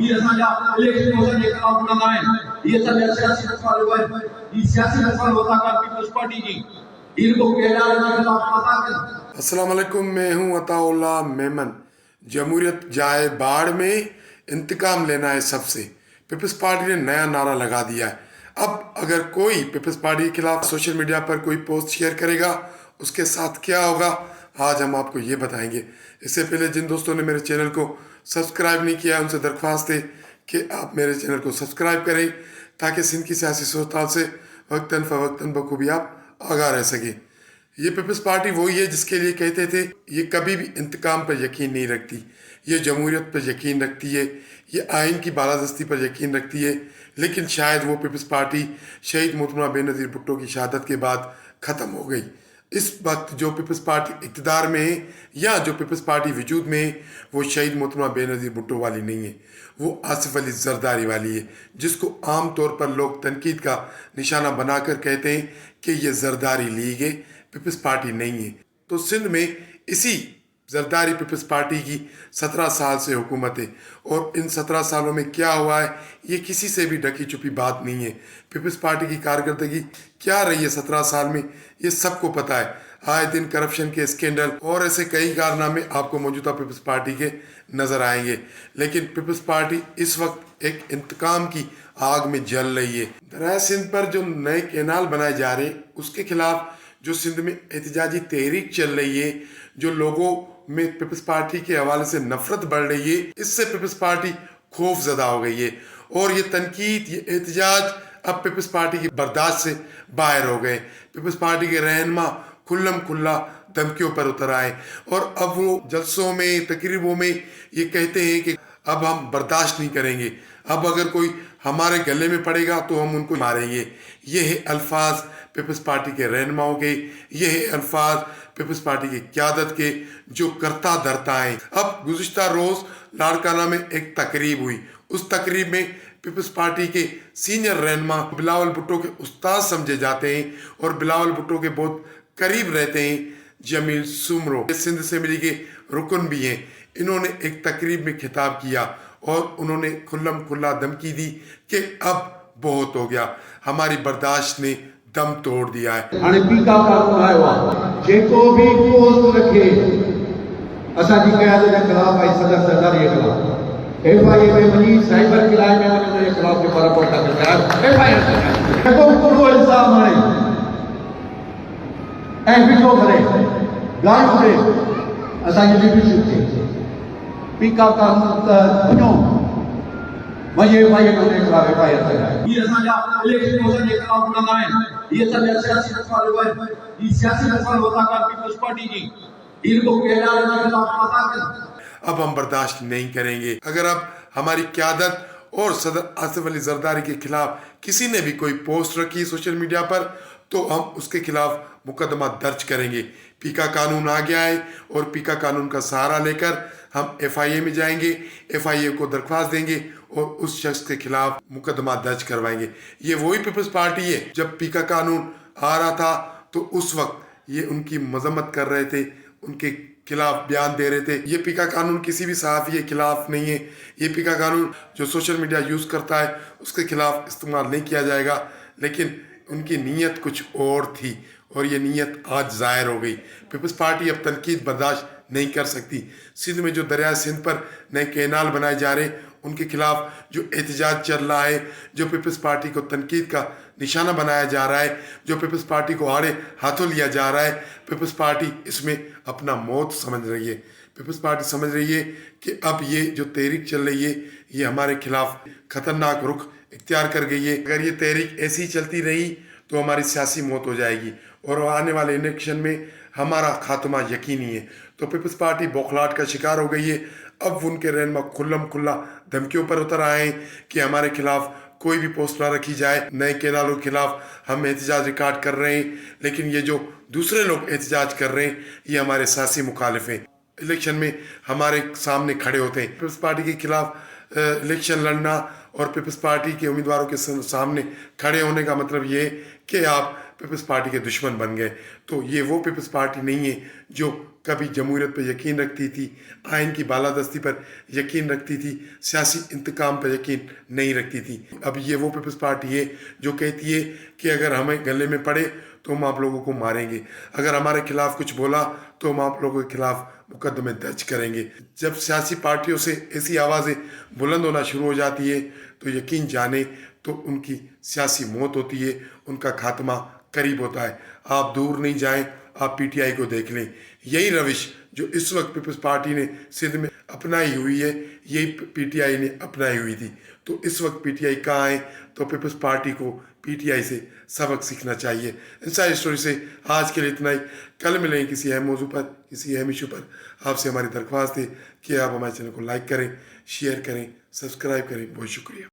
ये असांजा इलेक्शन वचन जे ख़िलाफ़ लड़ंदा आहिनि। इहे सभु सियासी मसइला आहिनि। ही सियासी मसइला होता का पीपल्स पार्टी जी इनको केरला के खिलाफ पता कर। अस्सलाम वालेकुम, मैं हूं अताउल्लाह मेमन। जमहूरियत जाए बाढ़ में, इंतकाम लेना है सबसे। पीपल्स पार्टी ने नया नारा लगा दिया है। अब अगर कोई पीपल्स पार्टी के खिलाफ सोशल मीडिया पर कोई पोस्ट शेयर करेगा, उसके साथ क्या होगा, आज हम आपको ये बताएंगे। इससे पहले जिन दोस्तों ने मेरे चैनल को सब्सक्राइब नहीं किया, उनसे दरख्वास्त है कि आप मेरे चैनल को सब्सक्राइब करें, ताकि सिंध की सियासी सूरत से वक्तन फ़वक्तन बखूबी आप आगाह रह सकें। ये पीपल्स पार्टी वही है जिसके लिए कहते थे ये कभी भी इंतकाम पर यकीन नहीं रखती, ये जमहूरियत पर यकीन रखती है, ये आइन की बालादस्ती पर यकीन रखती है। लेकिन शायद वो पीपल्स पार्टी शहीद मोहतरमा बेनज़ीर भुट्टो की शहादत के बाद ख़त्म हो गई। इस वक्त जो पीपल्स पार्टी इक़्तिदार में है या जो पीपल्स पार्टी वजूद में है, वो शहीद मोहतरमा बेनज़ीर भुट्टो वाली नहीं है, वो आसिफ अली ज़रदारी वाली है, जिसको आम तौर पर लोग तनकीद का निशाना बनाकर कहते हैं कि ये ज़रदारी लीग है, पीपल्स पार्टी नहीं है। तो सिंध में इसी ज़रदारी पीपल्स पार्टी की 17 साल से हुकूमत है, और इन 17 सालों में क्या हुआ है ये किसी से भी ढकी छुपी बात नहीं है। पीपल्स पार्टी की कारकर्दगी क्या रही है 17 साल में, ये सबको पता है। आए दिन करप्शन के स्कैंडल और ऐसे कई कारनामे आपको मौजूदा पीपल्स पार्टी के नज़र आएंगे। लेकिन पीपल्स पार्टी इस वक्त एक इंतकाम की आग में जल रही है। दरिया सिंध पर जो नए कैनाल बनाए जा रहे हैं, उसके खिलाफ जो सिंध में एहतजाजी तहरीक चल रही है, जो लोगों में पीपल्स पार्टी के हवाले से नफरत बढ़ रही है, इससे पीपल्स पार्टी खौफ ज़दा हो गई है। और ये तनकीद, ये एहतजाज अब पीपल्स पार्टी की बर्दाश्त से बाहर हो गए। पीपल्स पार्टी के रहनुमा खुल्लम खुल्ला धमकियों पर उतर आए, और अब वो जलसों में, तकरीबों में ये कहते हैं कि अब हम बर्दाश्त नहीं करेंगे, अब अगर कोई हमारे गले में पड़ेगा तो हम उनको मारेंगे। ये है अल्फाज पीपल्स पार्टी के रहनुमाओं के, ये है अल्फाज पीपल्स पार्टी की क़यादत के, जो करता धरता है। अब गुज़िश्ता रोज़ लाड़काना में एक तकरीब हुई। उस तकरीब में पीपल्स पार्टी के सीनियर रहनुमा बिलावल भुट्टो के उस्ताद समझे जाते हैं, और बिलावल भुट्टो के बहुत करीब रहते हैं जमील सुमरो, सिंध असेंबली के रुकन भी हैं। इन्होंने एक तकरीब में खिताब किया और उन्होंने खुल्लम खुल्ला धमकी दी कि अब बहुत हो गया, हमारी बर्दाश्त ने दम तोड़ दिया है। हाणे पीका कानून आयो आहे, जेको भी पोस्ट रखे असांजी क़यादत जे ख़िलाफ़ ऐं सदर सरदारी जे ख़िलाफ़ FIA में वञी साइबर क्राइम में वञी उनजे ख़िलाफ़ जेको रिपोर्ट था कनि, FIR जेको पूरो इल्ज़ाम हणे ऐं बीठो करे ॻाल्हि करे असांजी लीडरशिप खे पीका कानून त वञो वञे FIA में उनजे ख़िलाफ़ FIR कराए। ये असांजा इलेक्शन वचन जे ख़िलाफ़ लड़ंदा आहिनि। ये सभु सियासी मसइला आहिनि। ही सियासी मसइला होता का पीपल्स पार्टी जी इनको केरला के खिलाफ पता कर। अब हम बर्दाश्त नहीं करेंगे। अगर अब हमारी क़यादत और सदर आसिफ अली ज़रदारी के खिलाफ किसी ने भी कोई पोस्ट रखी सोशल मीडिया पर, तो हम उसके खिलाफ मुकदमा दर्ज करेंगे। पीका कानून आ गया है, और पीका कानून का सहारा लेकर हम FIA में जाएंगे, FIA को दरख्वास्त देंगे और उस शख्स के खिलाफ मुकदमा दर्ज करवाएंगे। ये वही पीपल्स पार्टी है जब पीका कानून आ रहा था तो उस वक्त ये उनकी मजम्मत कर रहे थे, उनके खिलाफ बयान दे रहे थे। ये पीका कानून किसी भी सहाफ़ी के खिलाफ नहीं है। ये पीका कानून जो सोशल मीडिया यूज़ करता है उसके खिलाफ इस्तेमाल नहीं किया जाएगा। लेकिन उनकी नीयत कुछ और थी, और ये नीयत आज ज़ाहिर हो गई। पीपल्स पार्टी अब तनकीद बर्दाश्त नहीं कर सकती। सिंध में जो दरिया सिंध पर नए कैनाल बनाए जा रहे, उनके खिलाफ जो एहतजाज चल रहा है, जो पीपल्स पार्टी को तनकीद का निशाना बनाया जा रहा है, जो पीपल्स पार्टी को आड़े हाथों लिया जा रहा है, पीपल्स पार्टी इसमें अपना मौत समझ रही है। पीपल्स पार्टी समझ रही है कि अब ये जो तहरीक चल रही है, ये हमारे खिलाफ ख़तरनाक रुख इख्तियार कर गई है। अगर ये तहरीक ऐसी चलती रही तो हमारी सियासी मौत हो जाएगी, और आने वाले इलेक्शन में हमारा खात्मा यकीनी है। तो पीपल्स पार्टी बौखलाहट का शिकार हो गई है। अब उनके रहनुमा खुल्लम खुल्ला धमकियों पर उतर आए हैं कि हमारे खिलाफ कोई भी पोस्ट ना रखी जाए। नए कैनालों के खिलाफ हम एहतजाज रिकॉर्ड कर रहे हैं, लेकिन ये जो दूसरे लोग एहतजाज कर रहे हैं ये हमारे सियासी मुखालिफ हैं। इलेक्शन में हमारे सामने खड़े होते हैं। पीपल्स पार्टी के खिलाफ इलेक्शन लड़ना और पीपल्स पार्टी के उम्मीदवारों के सामने खड़े होने का मतलब ये कि आप पीपल्स पार्टी के दुश्मन बन गए। तो ये वो पीपल्स पार्टी नहीं है जो कभी जमहूरियत पर यकीन रखती थी, आइन की बालादस्ती पर यकीन रखती थी, सियासी इंतकाम पर यकीन नहीं रखती थी। अब ये वो पीपल्स पार्टी है जो कहती है कि अगर हमें गले में पड़े तो हम आप लोगों को मारेंगे, अगर हमारे खिलाफ कुछ बोला तो हम आप लोगों के खिलाफ मुकदमे दर्ज करेंगे। जब सियासी पार्टियों से ऐसी आवाज़ें बुलंद होना शुरू हो जाती है तो यकीन जाने तो उनकी सियासी मौत होती है, उनका खात्मा करीब होता है। आप दूर नहीं जाएं, आप पीटीआई को देख लें। यही रविश जो इस वक्त पीपल्स पार्टी ने सिंध में अपनाई हुई है, यही पीटीआई ने अपनाई हुई थी। तो इस वक्त पीटीआई कहाँ है, तो पीपल्स पार्टी को पीटीआई से सबक सीखना चाहिए। इनसाइड स्टोरी से आज के लिए इतना ही। कल मिलेंगे किसी अहम मौजू पर, किसी अहम इशू पर। आपसे हमारी दरख्वास्त है कि आप हमारे चैनल को लाइक करें, शेयर करें, सब्सक्राइब करें। बहुत शुक्रिया।